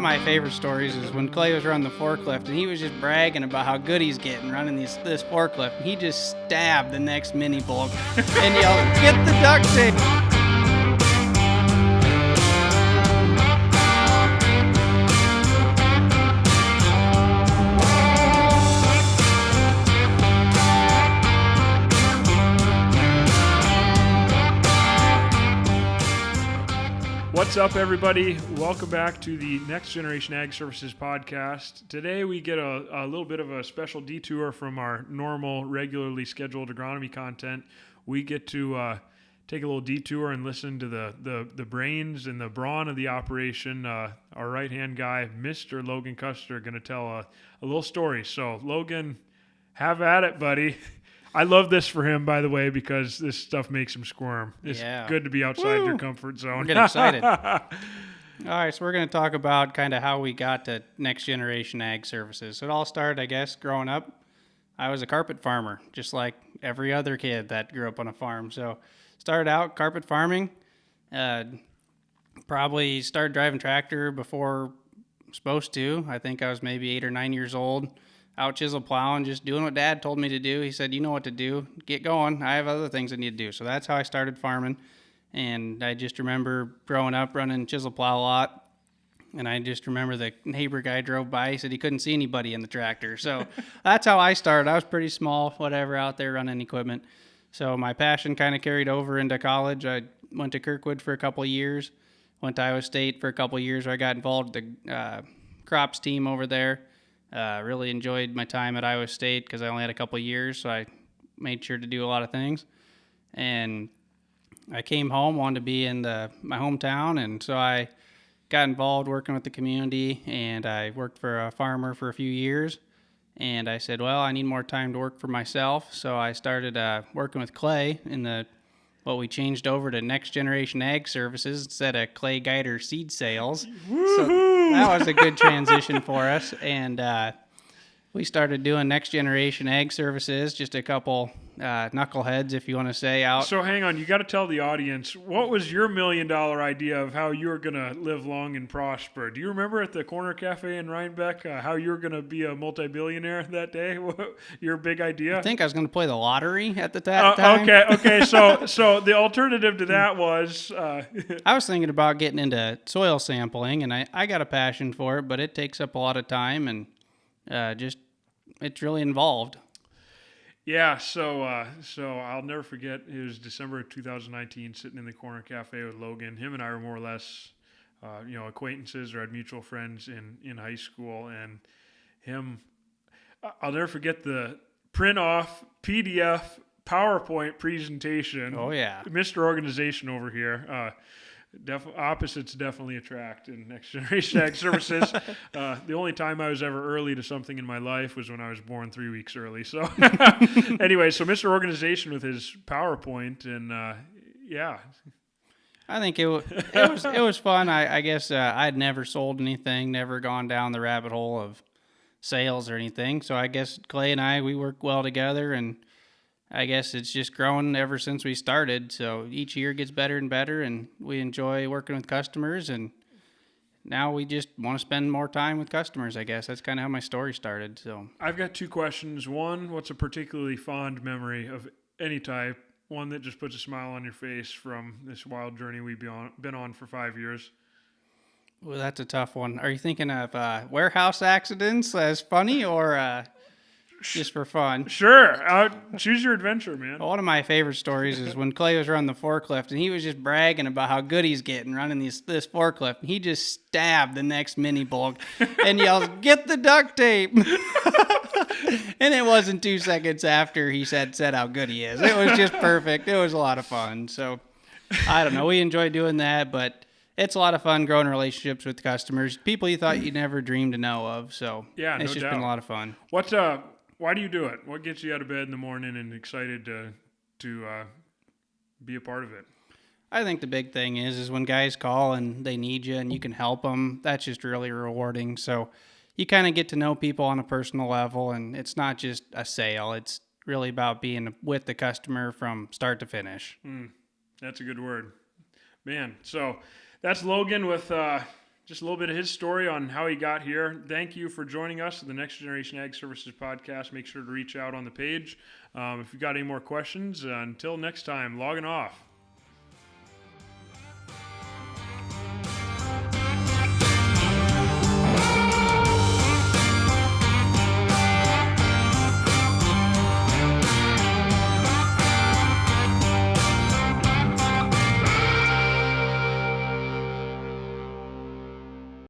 of my favorite stories is when Clay was running the forklift and he was just bragging about how good he's getting running this forklift. And he just stabbed the next mini bulk and yelled, "Get the duct tape!" What's up, everybody? Welcome back to the Next Generation Ag Services podcast. Today we get a little bit of a special detour from our normal, regularly scheduled agronomy content. We get to take a little detour and listen to the brains and the brawn of the operation. Our right-hand guy, Mr. Logan Custer, going to tell a little story. So, Logan, have at it, buddy. I love this for him, by the way, because this stuff makes him squirm. It's good to be outside your comfort zone. I'm getting excited. All right, so we're going to talk about kind of how we got to Next Generation Ag Services. So it all started, I guess, growing up. I was a carpet farmer, just like every other kid that grew up on a farm. So started out carpet farming. Probably started driving tractor before I was supposed to. I think I was maybe 8 or 9 years old. Out chisel plowing, just doing what Dad told me to do. He said, "You know what to do. Get going. I have other things I need to do." So that's how I started farming. And I just remember growing up running chisel plow a lot. And I just remember the neighbor guy drove by. He said he couldn't see anybody in the tractor. So that's how I started. I was pretty small, whatever, out there running equipment. So my passion kind of carried over into college. I went to Kirkwood for a couple of years. Went to Iowa State for a couple of years where I got involved with the crops team over there. Really enjoyed my time at Iowa State because I only had a couple of years, so I made sure to do a lot of things. And I came home, wanted to be in my hometown, and so I got involved working with the community, and I worked for a farmer for a few years. And I said, well, I need more time to work for myself, so I started working with Clay in what we changed over to Next Generation Ag Services instead of Clay Guider Seed Sales. Woo-hoo! So that was a good transition for us. And we started doing Next Generation Ag Services, just a couple knuckleheads, if you want to say, out. So hang on, you got to tell the audience, what was your $1 million idea of how you were going to live long and prosper? Do you remember at the Corner Cafe in Rhinebeck how you were going to be a multi-billionaire that day? Your big idea? I think I was going to play the lottery at the time. Okay. So the alternative to that was... I was thinking about getting into soil sampling, and I got a passion for it, but it takes up a lot of time, and it's really involved. Yeah, so I'll never forget. It was December of 2019, sitting in the Corner Cafe with Logan. Him and I were more or less, acquaintances or had mutual friends in high school. And I'll never forget the print off PDF PowerPoint presentation. Oh yeah, Mr. Organization over here. Opposites definitely attract in Next Generation Ag Services. The only time I was ever early to something in my life was when I was born 3 weeks early. So anyway, so Mr. Organization with his PowerPoint and yeah. I think it was fun. I guess I'd never sold anything, never gone down the rabbit hole of sales or anything. So I guess Clay and we work well together, and I guess it's just grown ever since we started. So each year gets better and better, and we enjoy working with customers. And now we just want to spend more time with customers, I guess. That's kind of how my story started. So I've got two questions. One, what's a particularly fond memory of any type? One that just puts a smile on your face from this wild journey we've been on for 5 years. Well, that's a tough one. Are you thinking of warehouse accidents as funny or... just for fun? Sure. Choose your adventure, man. One of my favorite stories is when Clay was running the forklift, and he was just bragging about how good he's getting running this forklift. And he just stabbed the next mini bulk and yells, "Get the duct tape!" And it wasn't 2 seconds after he said how good he is. It was just perfect. It was a lot of fun. So I don't know. We enjoy doing that, but it's a lot of fun growing relationships with customers, people you thought you never dreamed to know of. So yeah, it's just been a lot of fun. Why do you do it? What gets you out of bed in the morning and excited to be a part of it? I think the big thing is when guys call and they need you and you can help them, that's just really rewarding. So you kind of get to know people on a personal level, and it's not just a sale. It's really about being with the customer from start to finish. That's a good word. Man, so that's Logan with just a little bit of his story on how he got here. Thank you for joining us for the Next Generation Ag Services podcast. Make sure to reach out on the page if you've got any more questions. Until next time, logging off.